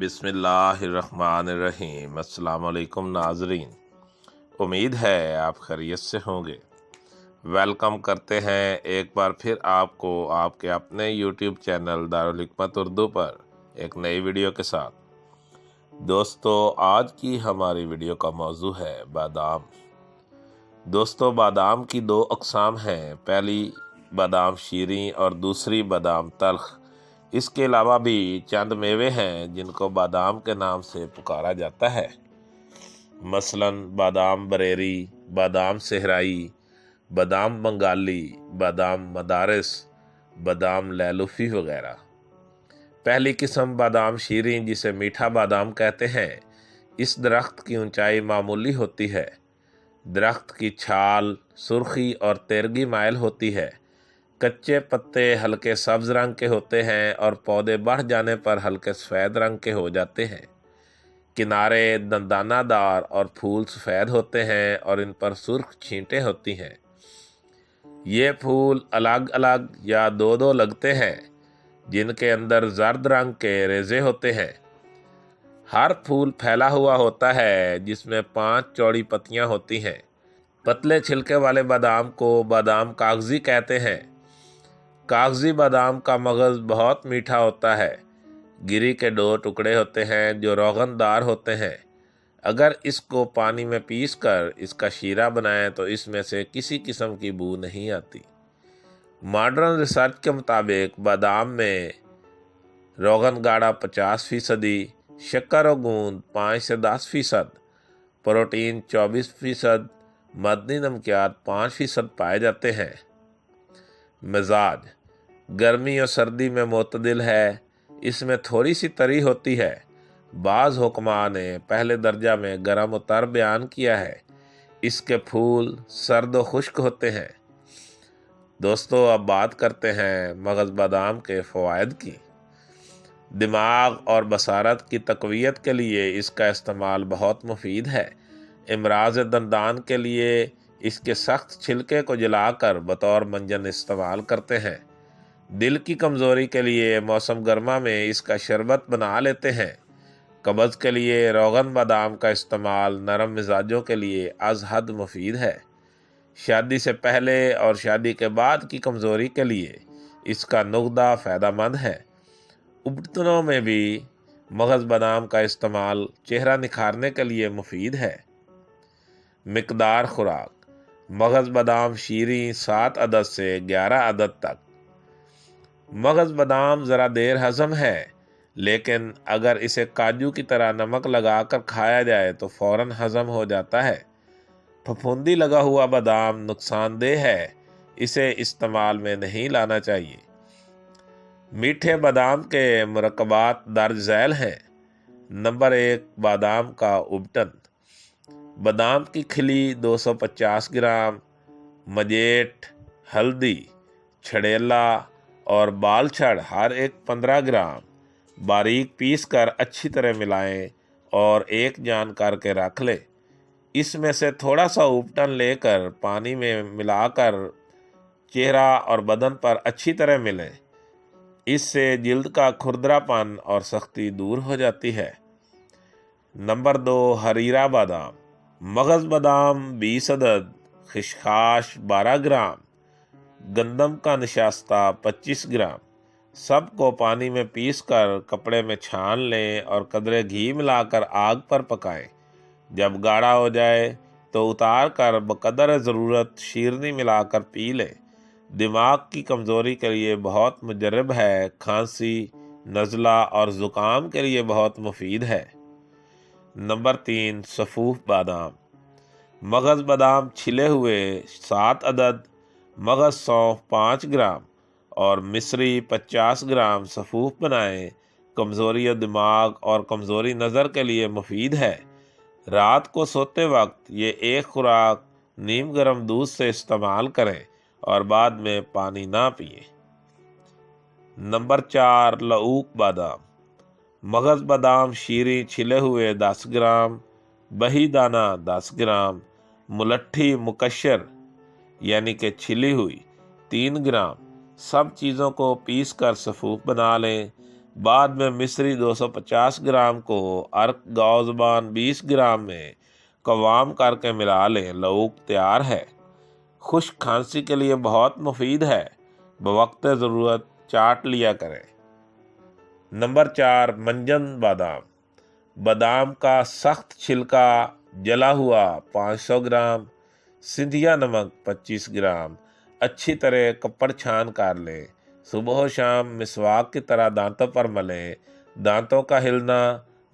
बिस्मिल्लाहिर्रहमानिर्रहीम। अस्सलाम वालेकुम नाज़रीन, उम्मीद है आप खैरियत से होंगे। वेलकम करते हैं एक बार फिर आपको आपके अपने यूट्यूब चैनल दारुल हिकमत उर्दू पर एक नई वीडियो के साथ। दोस्तों, आज की हमारी वीडियो का मौजू है बादाम। दोस्तों, बादाम की दो अक़साम हैं, पहली बादाम शीरीं और दूसरी बादाम तल्ख़। इसके अलावा भी चंद मेवे हैं जिनको बादाम के नाम से पुकारा जाता है, मसलन बादाम बरेरी, बादाम सहराई, बादाम बंगाली, बादाम मदारस, बादाम लैलूफ़ी वगैरह। पहली किस्म बादाम शीरीं, जिसे मीठा बादाम कहते हैं, इस दरख्त की ऊंचाई मामूली होती है। दरख्त की छाल सुर्खी और तेरगी माइल होती है। कच्चे पत्ते हल्के सब्ज रंग के होते हैं और पौधे बढ़ जाने पर हल्के सफ़ेद रंग के हो जाते हैं। किनारे दंदानादार और फूल सफ़ेद होते हैं और इन पर सुर्ख छींटें होती हैं। ये फूल अलग अलग या दो दो लगते हैं, जिनके अंदर जर्द रंग के रेज़े होते हैं। हर फूल फैला हुआ होता है, जिसमें 5 चौड़ी पत्तियां होती हैं। पतले छिलके वाले बादाम को बादाम कागजी कहते हैं। कागजी बादाम का मगज़ बहुत मीठा होता है। गिरी के 2 टुकड़े होते हैं जो रोगनदार होते हैं। अगर इसको पानी में पीस कर इसका शीरा बनाएं तो इसमें से किसी किस्म की बू नहीं आती। मॉडर्न रिसर्च के मुताबिक बादाम में रोगन गाढ़ा 50%, शक्कर और गूंद 5 से 10%, प्रोटीन 24%, मदनी नमकियात 5% पाए जाते हैं। मिजाज गर्मी और सर्दी में मुतदिल है। इसमें थोड़ी सी तरी होती है। बाज़ हुक्मा ने पहले दर्जा में गर्म और तर बयान किया है। इसके फूल सर्द और खुश्क होते हैं। दोस्तों, अब बात करते हैं मगज़ बादाम के फ़वाइद की। दिमाग और बसारत की तक़वियत के लिए इसका इस्तेमाल बहुत मुफीद है। इमराज़ दंदान के लिए इसके सख्त छिलके को जलाकर बतौर मंजन इस्तेमाल करते हैं। दिल की कमज़ोरी के लिए मौसम गर्मा में इसका शरबत बना लेते हैं। कब्ज़ के लिए रोगन बादाम का इस्तेमाल नरम मिजाजों के लिए अज़ हद मुफीद है। शादी से पहले और शादी के बाद की कमज़ोरी के लिए इसका नुक्ता फ़ायदेमंद है। उबटनों में भी मगज़ बादाम का इस्तेमाल चेहरा निखारने के लिए मुफीद है। मिकदार खुराक मगज़ बादाम शीरीं 7 अदद से 11 अदद तक। मगज़ बादाम ज़रा देर हज़म है, लेकिन अगर इसे काजू की तरह नमक लगाकर खाया जाए तो फ़ौरन हज़म हो जाता है। फफूंदी लगा हुआ बादाम नुकसानदेह है, इसे इस्तेमाल में नहीं लाना चाहिए। मीठे बादाम के मुरक्कबात दर्ज झैल हैं। नंबर 1, बादाम का उबटन। बादाम की खिली 250 ग्राम, मजेट, हल्दी, छड़ेला और बाल छड़ हर एक 15 ग्राम बारीक पीस कर अच्छी तरह मिलाएं और एक जान करके रख लें। इसमें से थोड़ा सा उपटन लेकर पानी में मिलाकर चेहरा और बदन पर अच्छी तरह मिलें। इससे जिल्द का खुरदरापन और सख्ती दूर हो जाती है। नंबर 2, हरीरा बादाम। मगज़ बादाम 20 अदद, खिशखाश 12 ग्राम, गंदम का निशास्ता 25 ग्राम। सबको पानी में पीसकर कपड़े में छान लें और कदरे घी मिलाकर आग पर पकाएं। जब गाढ़ा हो जाए तो उतार कर बकदर ज़रूरत शीरनी मिलाकर पी लें। दिमाग की कमज़ोरी के लिए बहुत मुजर्रब है। खांसी, नज़ला और ज़ुकाम के लिए बहुत मुफीद है। नंबर 3, सफ़ूफ बादाम। मगज़ बादाम छिले हुए 7 अदद, मगज़ सौंफ 5 ग्राम और मिश्री 50 ग्राम सफ़ूफ बनाएं। कमज़ोरी दिमाग और कमज़ोरी नज़र के लिए मुफीद है। रात को सोते वक्त ये एक खुराक नीम गर्म दूध से इस्तेमाल करें और बाद में पानी ना पिएं। नंबर 4, लऊक बादाम। मगज़ बादाम शीरीं छिले हुए 10 ग्राम, बही दाना 10 ग्राम, मुलट्ठी मुकश्शर यानी कि छिली हुई 3 ग्राम। सब चीज़ों को पीस कर सफ़ूफ बना लें। بعد میں مصری 250 گرام کو عرق گاؤ زبان 20 گرام میں قوام کر کے ملا لیں۔ لعوق تیار ہے۔ خشک کھانسی کے لیے بہت مفید ہے۔ بوقت ضرورت چاٹ لیا کریں۔ نمبر 4، منجن بادام۔ بادام کا سخت چھلکا جلا ہوا 500 گرام، سندھیا نمک 25 گرام اچھی طرح کپڑ چھان کر لیں۔ صبح و شام مسواک کی طرح دانتوں پر ملیں۔ دانتوں کا ہلنا،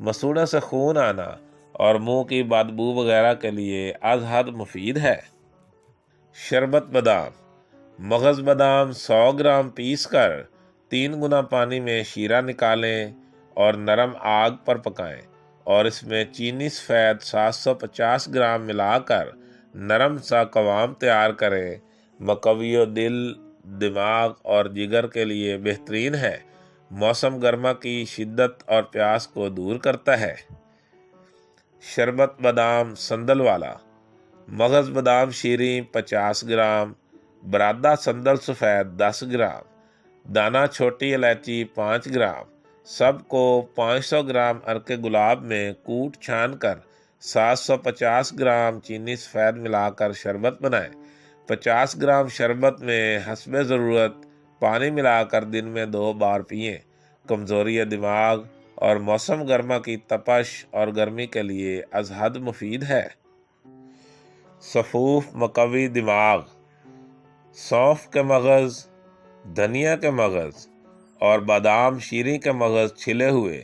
مسوڑوں سے خون آنا اور منہ کی بدبو وغیرہ کے لیے از حد مفید ہے۔ شربت بادام۔ مغز بادام 100 گرام پیس کر 3 گنا پانی میں شیرہ نکالیں اور نرم آگ پر پکائیں اور اس میں چینی سفید 750 گرام ملا کر نرم سا قوام تیار کریں۔ مقوی دل، دماغ اور جگر کے لیے بہترین ہے۔ موسم گرما کی شدت اور پیاس کو دور کرتا ہے۔ شربت بادام سندل والا۔ مغز بادام شیریں 50 گرام، برادہ سندل سفید 10 گرام، دانہ چھوٹی الائچی 5 گرام، سب کو 500 گرام عرق گلاب میں کوٹ چھان کر 750 گرام چینی سفید ملا کر شربت بنائیں۔ 50 گرام شربت میں حسب ضرورت پانی ملا کر دن میں 2 بار پئیں۔ کمزوری دماغ اور موسم گرما کی تپش اور گرمی کے لیے از حد مفید ہے۔ سفوف مقوی دماغ۔ سونف کے مغز، دھنیا کے مغز اور بادام شیریں کے مغز چھلے ہوئے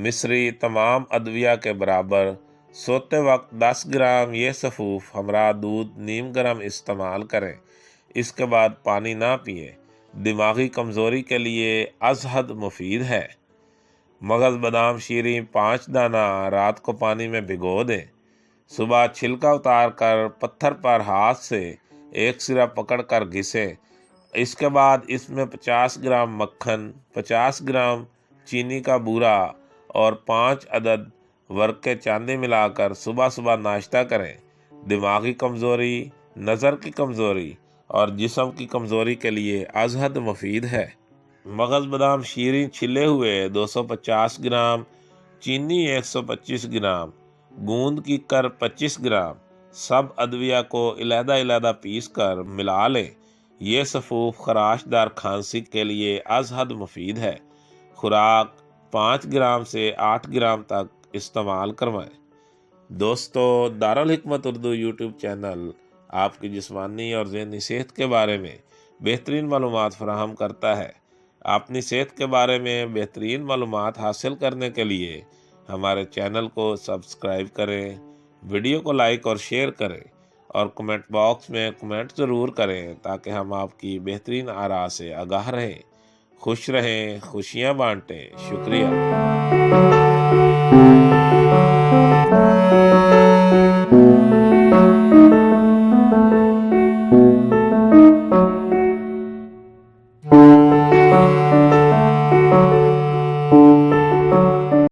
مصری تمام ادویہ کے برابر سوتے وقت 10 گرام یہ سفوف ہمراہ دودھ نیم گرم استعمال کریں۔ اس کے بعد پانی نہ پئیں۔ دماغی کمزوری کے لیے از حد مفید ہے۔ مغز بادام شیریں 5 دانہ رات کو پانی میں بھگو دیں۔ صبح چھلکا اتار کر پتھر پر ہاتھ سے ایک سرا پکڑ کر گھسیں۔ اس کے بعد اس میں 50 گرام مکھن، 50 گرام چینی کا بورا اور 5 عدد ورقے چاندی ملا کر صبح صبح ناشتہ کریں۔ دماغی کمزوری، نظر کی کمزوری اور جسم کی کمزوری کے لیے از حد مفید ہے۔ مغز بادام شیریں چھلے ہوئے 250 گرام، چینی 125 گرام، گوند کی کر 25 گرام، سب ادویہ کو علیحدہ علیحدہ پیس کر ملا لیں۔ یہ سفوف خراش دار کھانسی کے لیے از حد مفید ہے۔ خوراک 5 گرام سے 8 گرام تک استعمال کروائیں۔ دوستو، دارالحکمت اردو یوٹیوب چینل آپ کی جسمانی اور ذہنی صحت کے بارے میں بہترین معلومات فراہم کرتا ہے۔ اپنی صحت کے بارے میں بہترین معلومات حاصل کرنے کے لیے ہمارے چینل کو سبسکرائب کریں، ویڈیو کو لائک اور شیئر کریں اور کمنٹ باکس میں کمنٹ ضرور کریں تاکہ ہم آپ کی بہترین آراء سے آگاہ رہیں۔ خوش رہیں، خوشیاں بانٹیں۔ شکریہ۔